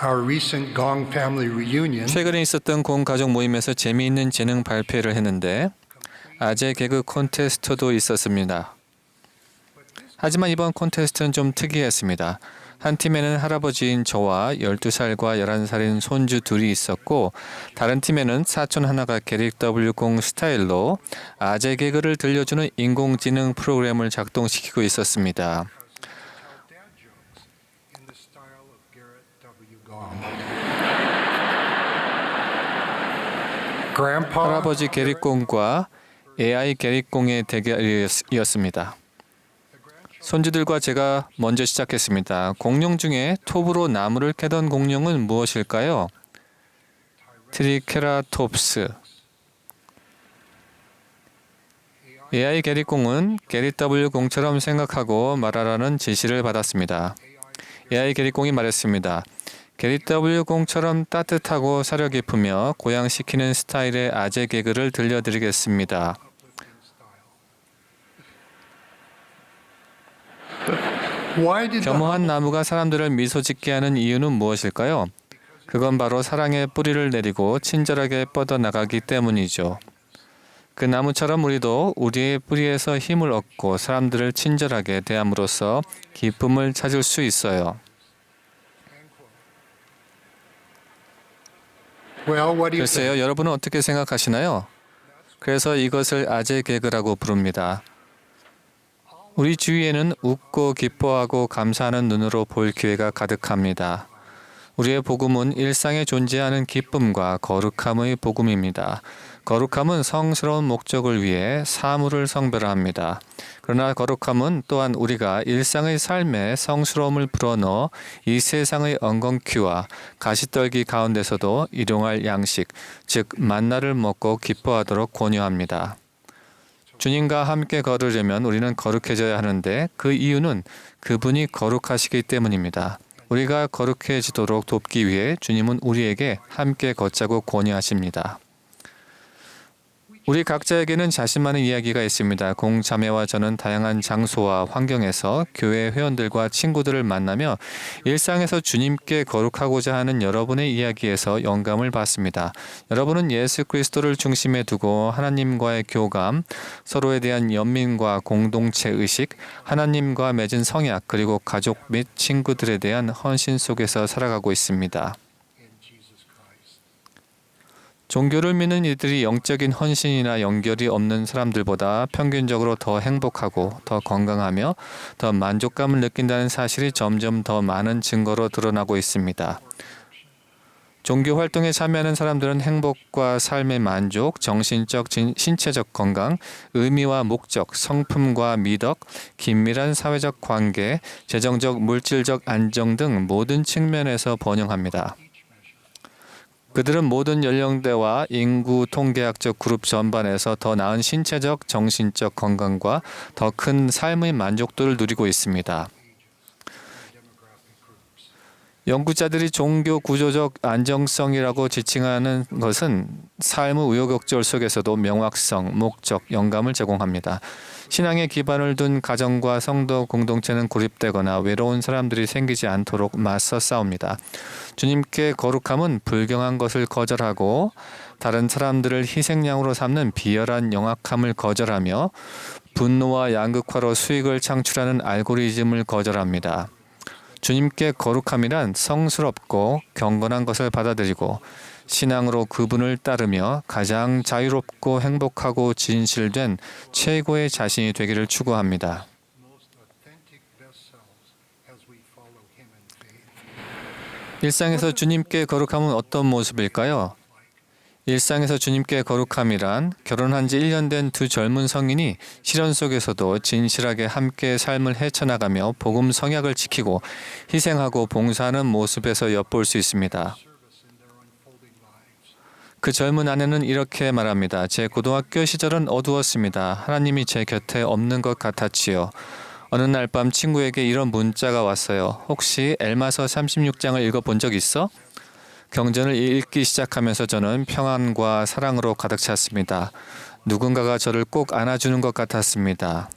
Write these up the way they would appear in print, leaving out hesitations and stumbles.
Our recent Gong family reunion 최근에 있었던 공 가족 모임에서 재미있는 재능 발표를 했는데 아재 개그 콘테스트도 있었습니다. 하지만 이번 콘테스트는 좀 특이했습니다. 한 팀에는 할아버지인 저와 12살과 11살인 손주 둘이 있었고 다른 팀에는 사촌 하나가 게릭 W0 스타일로 아재 개그를 들려주는 인공지능 프로그램을 작동시키고 있었습니다. in the style of Garrett W. Gong. Grandpa 할아버지 게릭공과 AI 게릭공의 대결이었습니다. 손주들과 제가 먼저 시작했습니다. 공룡 중에 톱으로 나무를 캐던 공룡은 무엇일까요? 트리케라톱스. AI 게릭공은 게릿 W0처럼 생각하고 말하라는 지시를 받았습니다. AI 게릭공이 말했습니다. 게릿 W0처럼 따뜻하고 사려 깊으며 고양시키는 스타일의 아재 개그를 들려드리겠습니다. Why did the 겸허한 나무가 사람들을 미소 짓게 하는 이유는 무엇일까요? 그건 바로 사랑의 뿌리를 내리고 친절하게 뻗어나가기 때문이죠. 그 나무처럼 우리도 우리의 뿌리에서 힘을 얻고 사람들을 친절하게 대함으로써 기쁨을 찾을 수 있어요. Well, what do you think? 글쎄요, 여러분은 어떻게 생각하시나요? 그래서 이것을 아재 개그라고 부릅니다. 우리 주위에는 웃고 기뻐하고 감사하는 눈으로 볼 기회가 가득합니다. 우리의 복음은 일상에 존재하는 기쁨과 거룩함의 복음입니다. 거룩함은 성스러운 목적을 위해 사물을 성별합니다. 그러나 거룩함은 또한 우리가 일상의 삶에 성스러움을 불어넣어 이 세상의 엉겅퀴와 가시떨기 가운데서도 일용할 양식, 즉 만나를 먹고 기뻐하도록 권유합니다. 주님과 함께 걸으려면 우리는 거룩해져야 하는데 그 이유는 그분이 거룩하시기 때문입니다. 우리가 거룩해지도록 돕기 위해 주님은 우리에게 함께 걷자고 권유하십니다. 우리 각자에게는 자신만의 이야기가 있습니다. 공자매와 저는 다양한 장소와 환경에서 교회 회원들과 친구들을 만나며 일상에서 주님께 거룩하고자 하는 여러분의 이야기에서 영감을 받습니다. 여러분은 예수 그리스도를 중심에 두고 하나님과의 교감, 서로에 대한 연민과 공동체 의식, 하나님과 맺은 성약, 그리고 가족 및 친구들에 대한 헌신 속에서 살아가고 있습니다. 종교를 믿는 이들이 영적인 헌신이나 연결이 없는 사람들보다 평균적으로 더 행복하고 더 건강하며 더 만족감을 느낀다는 사실이 점점 더 많은 증거로 드러나고 있습니다. 종교 활동에 참여하는 사람들은 행복과 삶의 만족, 정신적, 신체적 건강, 의미와 목적, 성품과 미덕, 긴밀한 사회적 관계, 재정적, 물질적 안정 등 모든 측면에서 번영합니다. 그들은 모든 연령대와 인구 통계학적 그룹 전반에서 더 나은 신체적, 정신적 건강과 더 큰 삶의 만족도를 누리고 있습니다. 연구자들이 종교 구조적 안정성이라고 지칭하는 것은 삶의 우여곡절 속에서도 명확성, 목적, 영감을 제공합니다. 신앙에 기반을 둔 가정과 성도 공동체는 고립되거나 외로운 사람들이 생기지 않도록 맞서 싸웁니다. 주님께 거룩함은 불경한 것을 거절하고 다른 사람들을 희생양으로 삼는 비열한 영악함을 거절하며 분노와 양극화로 수익을 창출하는 알고리즘을 거절합니다. 주님께 거룩함이란 성스럽고 경건한 것을 받아들이고 신앙으로 그분을 따르며 가장 자유롭고 행복하고 진실된 최고의 자신이 되기를 추구합니다. 일상에서 주님께 거룩함은 어떤 모습일까요? 일상에서 주님께 거룩함이란 결혼한 지 1년 된 두 젊은 성인이 시련 속에서도 진실하게 함께 삶을 헤쳐나가며 복음 성약을 지키고 희생하고 봉사하는 모습에서 엿볼 수 있습니다. 그 젊은 아내는 이렇게 말합니다. 제 고등학교 시절은 어두웠습니다. 하나님이 제 곁에 없는 것 같았지요. 어느 날 밤 친구에게 이런 문자가 왔어요. 혹시 엘마서 36장을 읽어본 적 있어? 경전을 읽기 시작하면서 저는 평안과 사랑으로 가득 찼습니다. 누군가가 저를 꼭 안아주는 것 같았습니다.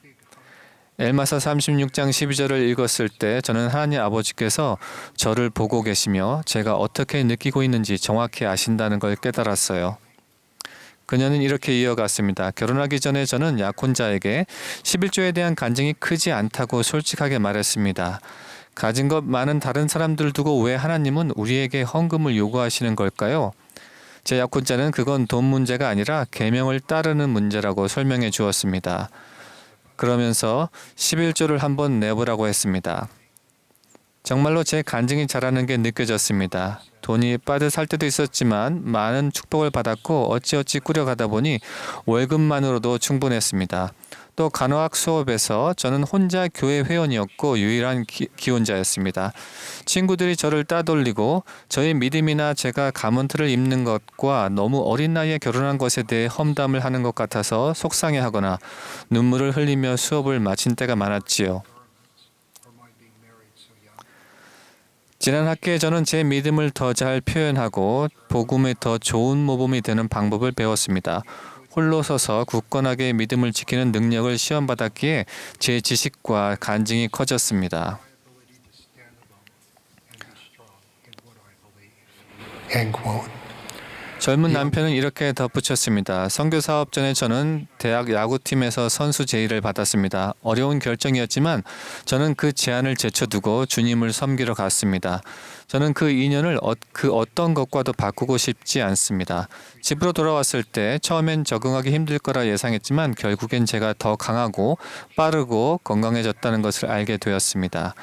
엘마서 36장 12절을 읽었을 때 저는 하나님 아버지께서 저를 보고 계시며 제가 어떻게 느끼고 있는지 정확히 아신다는 걸 깨달았어요. 그녀는 이렇게 이어갔습니다. 결혼하기 전에 저는 약혼자에게 11조에 대한 간증이 크지 않다고 솔직하게 말했습니다. 가진 것 많은 다른 사람들 두고 왜 하나님은 우리에게 헌금을 요구하시는 걸까요? 제 약혼자는 그건 돈 문제가 아니라 계명을 따르는 문제라고 설명해 주었습니다. 그러면서 11조를 한번 내보라고 했습니다. 정말로 제 간증이 자라는 게 느껴졌습니다. 돈이 빠듯할 때도 있었지만 많은 축복을 받았고 어찌어찌 꾸려가다 보니 월급만으로도 충분했습니다. 또 간호학 수업에서 저는 혼자 교회 회원이었고 유일한 기혼자였습니다. 친구들이 저를 따돌리고 저의 믿음이나 제가 가문틀을 입는 것과 너무 어린 나이에 결혼한 것에 대해 험담을 하는 것 같아서 속상해하거나 눈물을 흘리며 수업을 마친 때가 많았지요. 지난 학기에 저는 제 믿음을 더 잘 표현하고 복음에 더 좋은 모범이 되는 방법을 배웠습니다. 홀로 서서 굳건하게 믿음을 지키는 능력을 시험받았기에 제 지식과 간증이 커졌습니다. End quote. 젊은 남편은 이렇게 덧붙였습니다. 선교 사업 전에 저는 대학 야구팀에서 선수 제의를 받았습니다. 어려운 결정이었지만 저는 그 제안을 제쳐두고 주님을 섬기러 갔습니다. 저는 그 인연을 그 어떤 것과도 바꾸고 싶지 않습니다. 집으로 돌아왔을 때 처음엔 적응하기 힘들 거라 예상했지만 결국엔 제가 더 강하고 빠르고 건강해졌다는 것을 알게 되었습니다.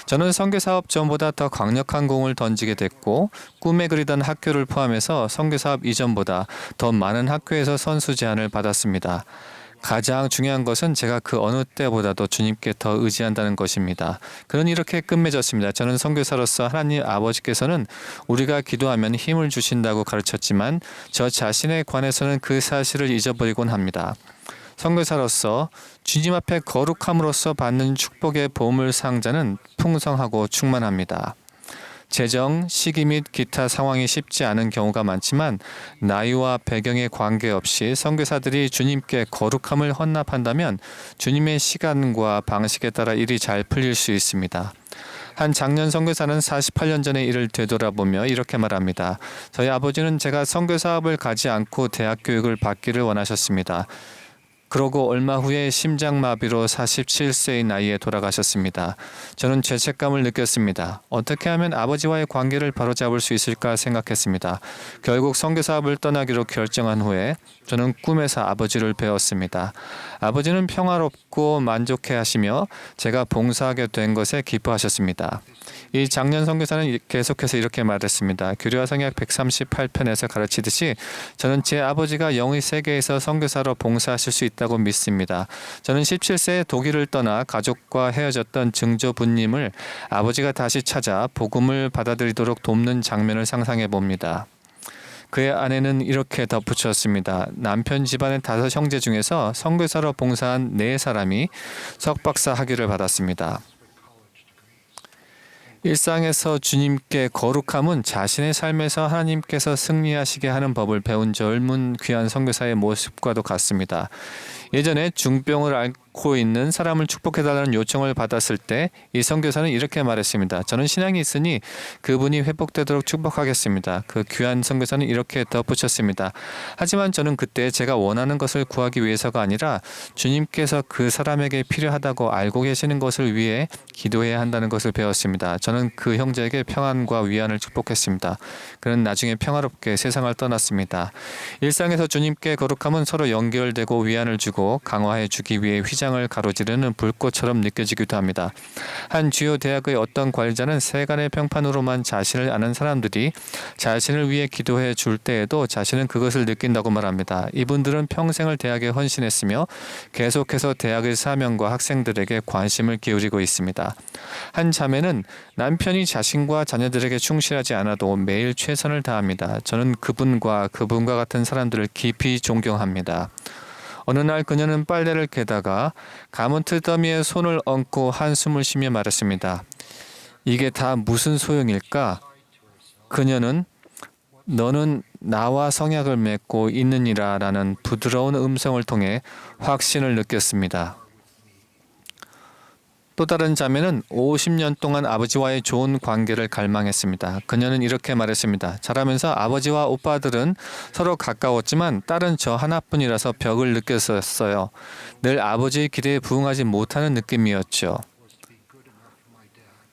저는 선교사업 전보다 더 강력한 공을 던지게 됐고 꿈에 그리던 학교를 포함해서 선교사업 이전보다 더 많은 학교에서 선수 제안을 받았습니다. 가장 중요한 것은 제가 그 어느 때보다도 주님께 더 의지한다는 것입니다. 그는 이렇게 끝맺었습니다. 저는 선교사로서 하나님 아버지께서는 우리가 기도하면 힘을 주신다고 가르쳤지만 저 자신에 관해서는 그 사실을 잊어버리곤 합니다. 선교사로서 주님 앞에 거룩함으로써 받는 축복의 보물 상자는 풍성하고 충만합니다. 재정, 시기 및 기타 상황이 쉽지 않은 경우가 많지만 나이와 배경에 관계없이 선교사들이 주님께 거룩함을 헌납한다면 주님의 시간과 방식에 따라 일이 잘 풀릴 수 있습니다. 한 장년 선교사는 48년 전의 일을 되돌아보며 이렇게 말합니다. 저희 아버지는 제가 선교 사업을 가지 않고 대학 교육을 받기를 원하셨습니다. 그러고 얼마 후에 심장마비로 47세의 나이에 돌아가셨습니다. 저는 죄책감을 느꼈습니다. 어떻게 하면 아버지와의 관계를 바로잡을 수 있을까 생각했습니다. 결국 선교사업을 떠나기로 결정한 후에 저는 꿈에서 아버지를 배웠습니다. 아버지는 평화롭고 만족해 하시며 제가 봉사하게 된 것에 기뻐하셨습니다. 이 장년 선교사는 계속해서 이렇게 말했습니다. 규리와 성약 138편에서 가르치듯이 저는 제 아버지가 영의 세계에서 선교사로 봉사하실 수 있다고 믿습니다. 저는 17세에 독일을 떠나 가족과 헤어졌던 증조부님을 아버지가 다시 찾아 복음을 받아들이도록 돕는 장면을 상상해 봅니다. 그의 아내는 이렇게 덧붙였습니다. 남편 집안의 5 형제 중에서 선교사로 봉사한 4사람이 석박사 학위를 받았습니다. 일상에서 주님께 거룩함은 자신의 삶에서 하나님께서 승리하시게 하는 법을 배운 젊은 귀한 선교사의 모습과도 같습니다. 예전에 중병을 앓고 있는 사람을 축복해달라는 요청을 받았을 때 이 선교사는 이렇게 말했습니다. 저는 신앙이 있으니 그분이 회복되도록 축복하겠습니다. 그 귀한 선교사는 이렇게 덧붙였습니다. 하지만 저는 그때 제가 원하는 것을 구하기 위해서가 아니라 주님께서 그 사람에게 필요하다고 알고 계시는 것을 위해 기도해야 한다는 것을 배웠습니다. 저는 그 형제에게 평안과 위안을 축복했습니다. 그는 나중에 평화롭게 세상을 떠났습니다. 일상에서 주님께 거룩함은 서로 연결되고 위안을 주고 강화해 주기 위해 휘장을 가로지르는 불꽃처럼 느껴지기도 합니다. 한 주요 대학의 어떤 관리자는 세간의 평판으로만 자신을 아는 사람들이 자신을 위해 기도해 줄 때에도 자신은 그것을 느낀다고 말합니다. 이분들은 평생을 대학에 헌신했으며 계속해서 대학의 사명과 학생들에게 관심을 기울이고 있습니다. 한 자매는 남편이 자신과 자녀들에게 충실하지 않아도 매일 최선을 다합니다. 저는 그분과 같은 사람들을 깊이 존경합니다. 어느 날 그녀는 빨래를 개다가 가문틀 더미에 손을 얹고 한숨을 쉬며 말했습니다. 이게 다 무슨 소용일까? 그녀는 너는 나와 성약을 맺고 있느니라 라는 부드러운 음성을 통해 확신을 느꼈습니다. 또 다른 자매는 50년 동안 아버지와의 좋은 관계를 갈망했습니다. 그녀는 이렇게 말했습니다. 자라면서 아버지와 오빠들은 서로 가까웠지만 딸은 저 하나뿐이라서 벽을 느꼈었어요. 늘 아버지의 기대에 부응하지 못하는 느낌이었죠.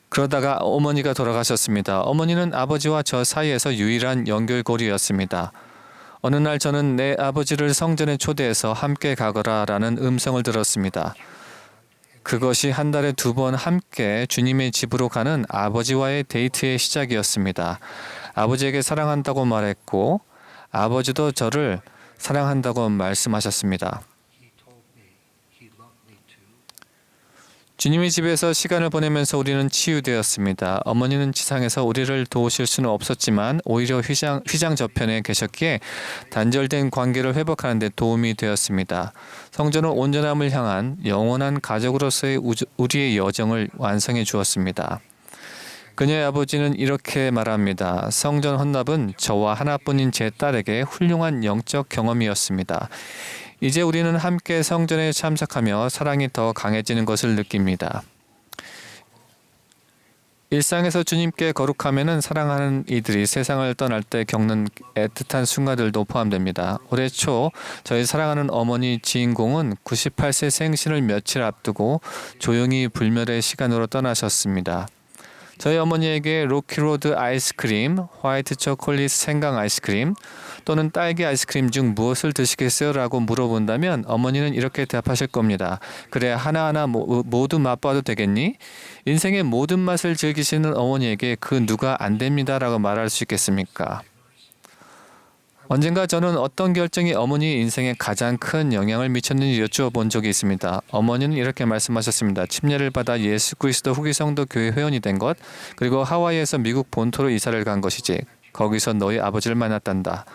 그러다가 어머니가 돌아가셨습니다. 어머니는 아버지와 저 사이에서 유일한 연결고리였습니다. 어느 날 저는 내 아버지를 성전에 초대해서 함께 가거라라는 음성을 들었습니다. 그것이 한 달에 2번 함께 주님의 집으로 가는 아버지와의 데이트의 시작이었습니다. 아버지에게 사랑한다고 말했고 아버지도 저를 사랑한다고 말씀하셨습니다. 주님의 집에서 시간을 보내면서 우리는 치유되었습니다. 어머니는 지상에서 우리를 도우실 수는 없었지만 오히려 휘장 저편에 계셨기에 단절된 관계를 회복하는 데 도움이 되었습니다. 성전은 온전함을 향한 영원한 가족으로서의 우리의 여정을 완성해 주었습니다. 그녀의 아버지는 이렇게 말합니다. 성전 헌납은 저와 하나뿐인 제 딸에게 훌륭한 영적 경험이었습니다. 이제 우리는 함께 성전에 참석하며 사랑이 더 강해지는 것을 느낍니다. 일상에서 주님께 거룩하면은 사랑하는 이들이 세상을 떠날 때 겪는 애틋한 순간들도 포함됩니다. 올해 초 저희 사랑하는 어머니 주인공은 98세 생신을 며칠 앞두고 조용히 불멸의 시간으로 떠나셨습니다. 저희 어머니에게 로키로드 아이스크림, 화이트 초콜릿 생강 아이스크림 또는 딸기 아이스크림 중 무엇을 드시겠어요? 라고 물어본다면 어머니는 이렇게 대답하실 겁니다. 그래, 하나하나 모두 맛봐도 되겠니? 인생의 모든 맛을 즐기시는 어머니에게 그 누가 안 됩니다 라고 말할 수 있겠습니까? 언젠가 저는 어떤 결정이 어머니의 인생에 가장 큰 영향을 미쳤는지 여쭈어본 적이 있습니다. 어머니는 이렇게 말씀하셨습니다. 침례를 받아 예수 그리스도 후기 성도 교회 회원이 된 것, 그리고 하와이에서 미국 본토로 이사를 간 것이지. 거기서 너희 아버지를 만났단다.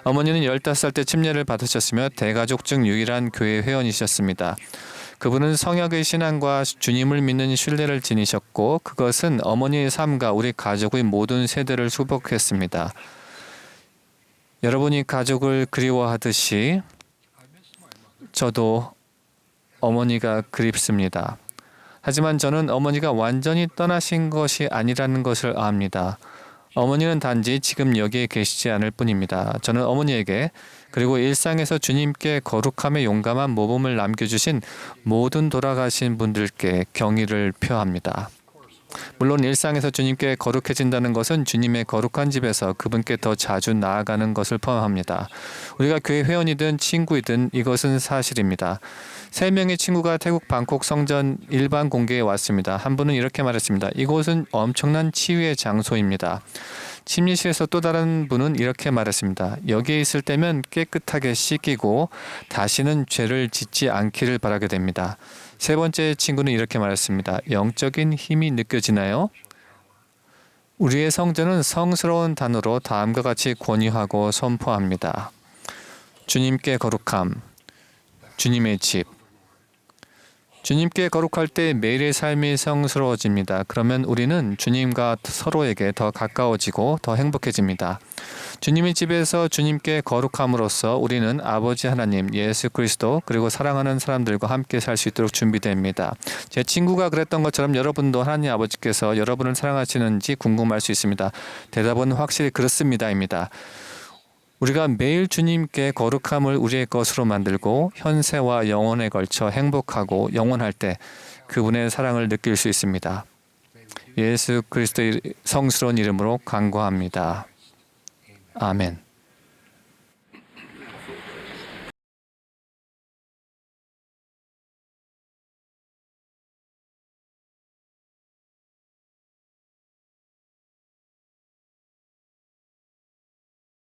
어머니는 15살 때 침례를 받으셨으며 대가족 중 유일한 교회 회원이셨습니다. 그분은 성역의 신앙과 주님을 믿는 신뢰를 지니셨고 그것은 어머니의 삶과 우리 가족의 모든 세대를 수복했습니다. 여러분이 가족을 그리워하듯이 저도 어머니가 그립습니다. 하지만 저는 어머니가 완전히 떠나신 것이 아니라는 것을 압니다. 어머니는 단지 지금 여기에 계시지 않을 뿐입니다. 저는 어머니에게 그리고 일상에서 주님께 거룩함의 용감한 모범을 남겨주신 모든 돌아가신 분들께 경의를 표합니다. 물론 일상에서 주님께 거룩해진다는 것은 주님의 거룩한 집에서 그분께 더 자주 나아가는 것을 포함합니다. 우리가 교회 회원이든 친구이든 이것은 사실입니다. 3명의 친구가 태국 방콕 성전 일반 공개에 왔습니다. 한 분은 이렇게 말했습니다. 이곳은 엄청난 치유의 장소입니다. 침례실에서 또 다른 분은 이렇게 말했습니다. 여기에 있을 때면 깨끗하게 씻기고 다시는 죄를 짓지 않기를 바라게 됩니다. 3번째 친구는 이렇게 말했습니다. 영적인 힘이 느껴지나요? 우리의 성전은 성스러운 단어로 다음과 같이 권유하고 선포합니다. 주님께 거룩함, 주님의 집. 주님께 거룩할 때 매일의 삶이 성스러워집니다. 그러면 우리는 주님과 서로에게 더 가까워지고 더 행복해집니다. 주님의 집에서 주님께 거룩함으로써 우리는 아버지 하나님, 예수 그리스도 그리고 사랑하는 사람들과 함께 살 수 있도록 준비됩니다. 제 친구가 그랬던 것처럼 여러분도 하나님 아버지께서 여러분을 사랑하시는지 궁금할 수 있습니다. 대답은 확실히 그렇습니다입니다. 우리가 매일 주님께 거룩함을 우리의 것으로 만들고 현세와 영원에 걸쳐 행복하고 영원할 때 그분의 사랑을 느낄 수 있습니다. 예수 그리스도의 성스러운 이름으로 간구합니다. 아멘.